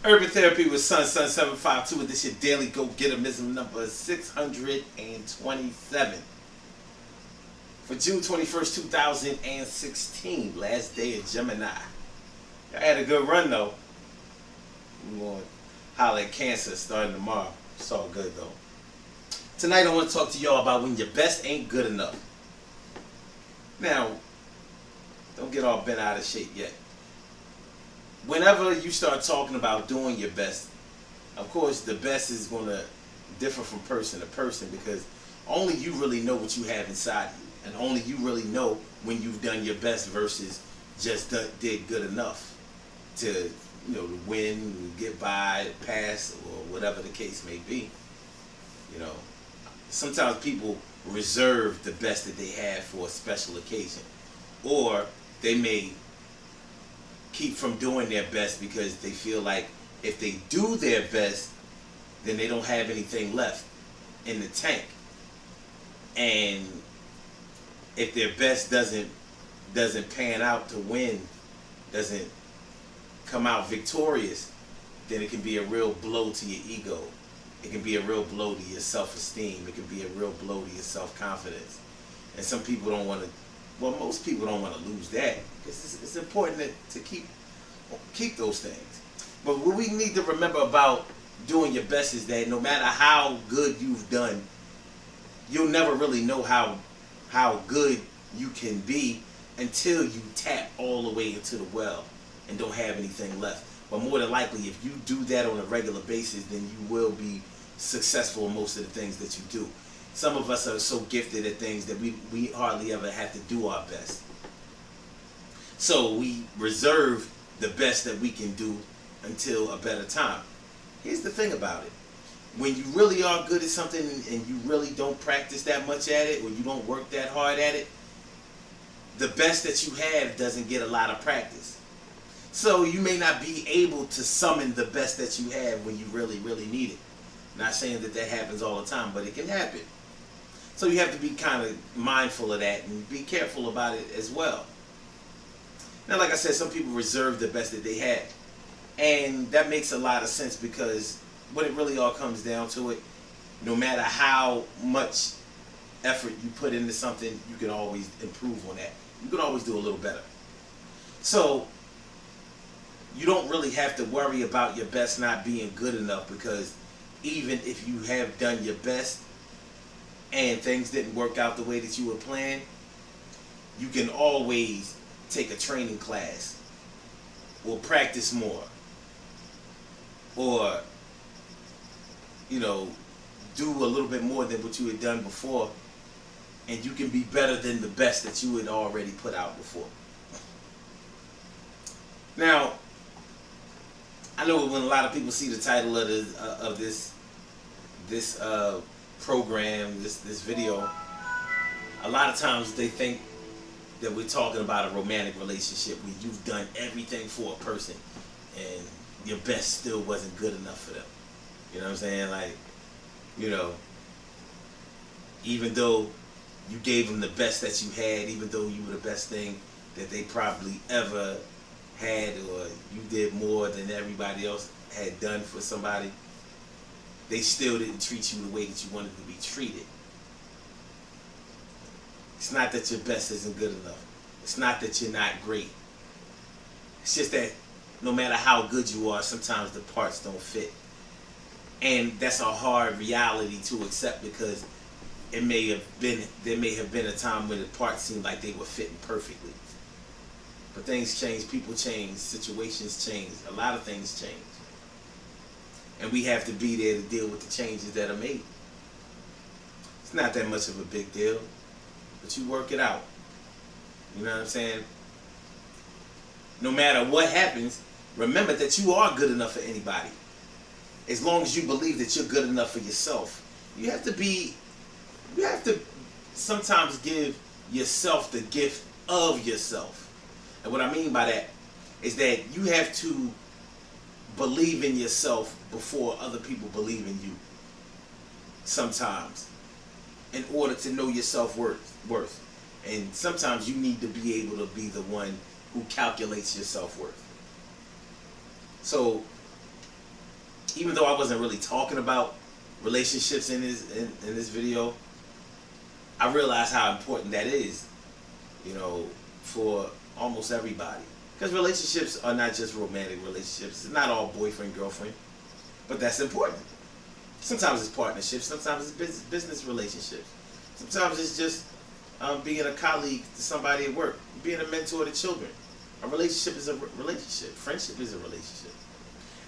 Urban Therapy with Sun752. This your daily go-getterism number 627 for June 21st, 2016. Last day of Gemini. I had a good run though. We're going to holler at Cancer starting tomorrow. It's all good though. Tonight I want to talk to y'all about when your best ain't good enough. Now, don't get all bent out of shape yet. Whenever you start talking about doing your best, of course the best is going to differ from person to person, because only you really know what you have inside you, and only you really know when you've done your best versus just did good enough to, to win, get by, pass, or whatever the case may be. Sometimes people reserve the best that they have for a special occasion, or they may keep from doing their best because they feel like if they do their best, then they don't have anything left in the tank. And if their best doesn't pan out to win, doesn't come out victorious, then it can be a real blow to your ego. It can be a real blow to your self-esteem. It can be a real blow to your self-confidence. And some people don't want to, most people don't want to lose that. It's important to keep those things. But what we need to remember about doing your best is that no matter how good you've done, you'll never really know how good you can be until you tap all the way into the well and don't have anything left. But more than likely, if you do that on a regular basis, then you will be successful in most of the things that you do. Some of us are so gifted at things that we hardly ever have to do our best. So we reserve the best that we can do until a better time. Here's the thing about it. When you really are good at something and you really don't practice that much at it, or you don't work that hard at it, the best that you have doesn't get a lot of practice. So you may not be able to summon the best that you have when you really, really need it. Not saying that happens all the time, but it can happen. So you have to be kind of mindful of that and be careful about it as well. Now, like I said, some people reserve the best that they have. And that makes a lot of sense, because when it really all comes down to it, no matter how much effort you put into something, you can always improve on that. You can always do a little better. So you don't really have to worry about your best not being good enough, because even if you have done your best and things didn't work out the way that you were planned, you can always take a training class or practice more, or do a little bit more than what you had done before, and you can be better than the best that you had already put out before. Now, I know when a lot of people see the title of this program, this video, a lot of times they think that we're talking about a romantic relationship where you've done everything for a person and your best still wasn't good enough for them. You know what I'm saying? Like, even though you gave them the best that you had, even though you were the best thing that they probably ever had, or you did more than everybody else had done for somebody, they still didn't treat you the way that you wanted to be treated. It's not that your best isn't good enough. It's not that you're not great. It's just that no matter how good you are, sometimes the parts don't fit. And that's a hard reality to accept, because there may have been a time when the parts seemed like they were fitting perfectly. But things change, people change, situations change, a lot of things change. And we have to be there to deal with the changes that are made. It's not that much of a big deal, but you work it out. You know what I'm saying? No matter what happens, remember that you are good enough for anybody. As long as you believe that you're good enough for yourself. You have to sometimes give yourself the gift of yourself. And what I mean by that is that you have to believe in yourself before other people believe in you. Sometimes, in order to know your self-worth. And sometimes you need to be able to be the one who calculates your self-worth. So even though I wasn't really talking about relationships in this video, I realized how important that is, you know, for almost everybody. Because relationships are not just romantic relationships. It's not all boyfriend, girlfriend. But that's important. Sometimes it's partnerships. Sometimes it's business relationships. Sometimes it's just being a colleague to somebody at work. Being a mentor to children. A relationship is a relationship. Friendship is a relationship.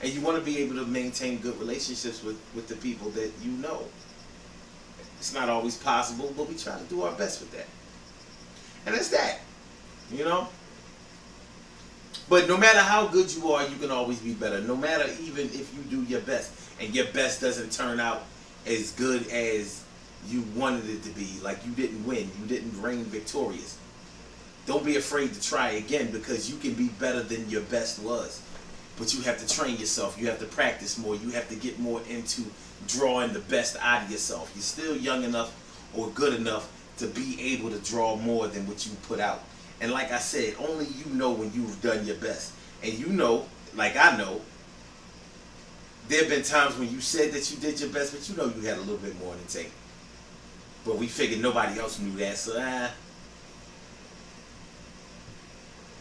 And you want to be able to maintain good relationships with the people that you know. It's not always possible, but we try to do our best with that. And that's that. You know? But no matter how good you are, you can always be better. No matter even if you do your best and your best doesn't turn out as good as you wanted it to be, like you didn't win, you didn't reign victorious. Don't be afraid to try again, because you can be better than your best was. But you have to train yourself. You have to practice more. You have to get more into drawing the best out of yourself. You're still young enough or good enough to be able to draw more than what you put out. And like I said, only you know when you've done your best. And you know, like I know, there have been times when you said that you did your best, but you know you had a little bit more in the tank. But we figured nobody else knew that, so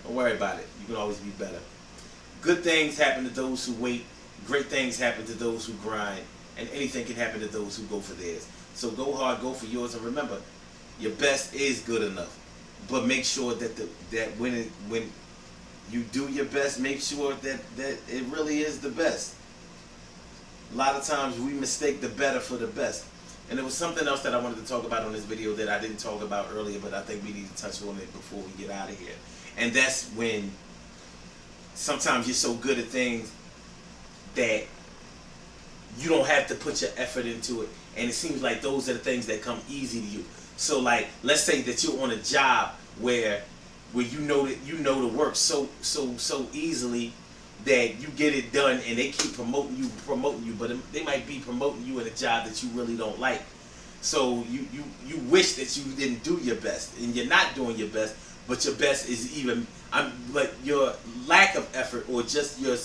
don't worry about it. You can always be better. Good things happen to those who wait. Great things happen to those who grind. And anything can happen to those who go for theirs. So go hard, go for yours, and remember, your best is good enough. But make sure that when you do your best, make sure that it really is the best. A lot of times we mistake the better for the best. And there was something else that I wanted to talk about on this video that I didn't talk about earlier, but I think we need to touch on it before we get out of here. And that's when sometimes you're so good at things that you don't have to put your effort into it. And it seems like those are the things that come easy to you. So like, let's say that you're on a job where you know the work so easily that you get it done, and they keep promoting you, but they might be promoting you in a job that you really don't like. So you wish that you didn't do your best, and you're not doing your best, but your best is even but your lack of effort or just your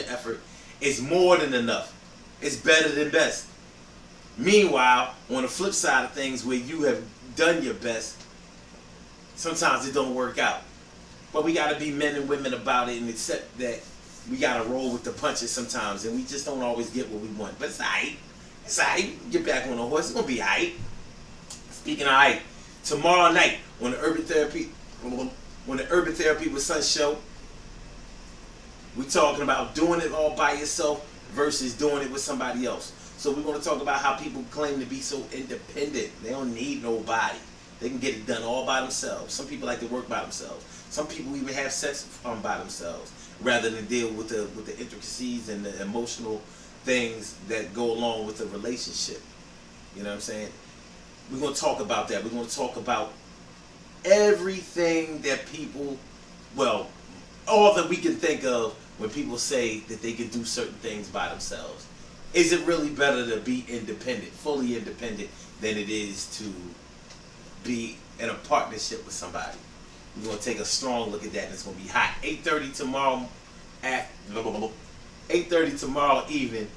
effort is more than enough. It's better than best. Meanwhile, on the flip side of things, where you have done your best, sometimes it don't work out. But we got to be men and women about it and accept that we got to roll with the punches sometimes, and we just don't always get what we want. But it's alright. It's alright. Get back on the horse. It's going to be alright. Speaking of alright, tomorrow night on the Urban Therapy with Son show, we're talking about doing it all by yourself versus doing it with somebody else. So we're going to talk about how people claim to be so independent. They don't need nobody. They can get it done all by themselves. Some people like to work by themselves. Some people even have sex by themselves rather than deal with the intricacies and the emotional things that go along with a relationship. You know what I'm saying? We're going to talk about that. We're going to talk about everything that people, well, all that we can think of when people say that they can do certain things by themselves. Is it really better to be independent, fully independent, than it is to be in a partnership with somebody? We're going to take a strong look at that, and it's going to be hot. 8:30 tomorrow, 8:30 tomorrow evening,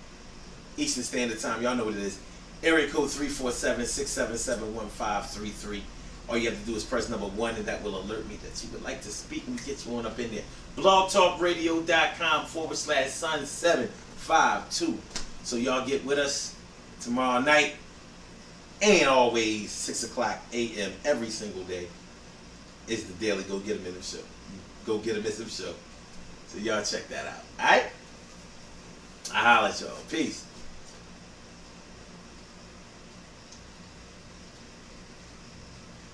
Eastern Standard Time. Y'all know what it is. Area code 347-677-1533. All you have to do is press number 1, and that will alert me that you would like to speak, and we get you on up in there. blogtalkradio.com/Son752. So y'all get with us tomorrow night, and always 6 o'clock a.m. every single day is the daily Go Get 'Em In Them show. Go Get 'Em In Them show. So y'all check that out. Alright? I holla at y'all. Peace.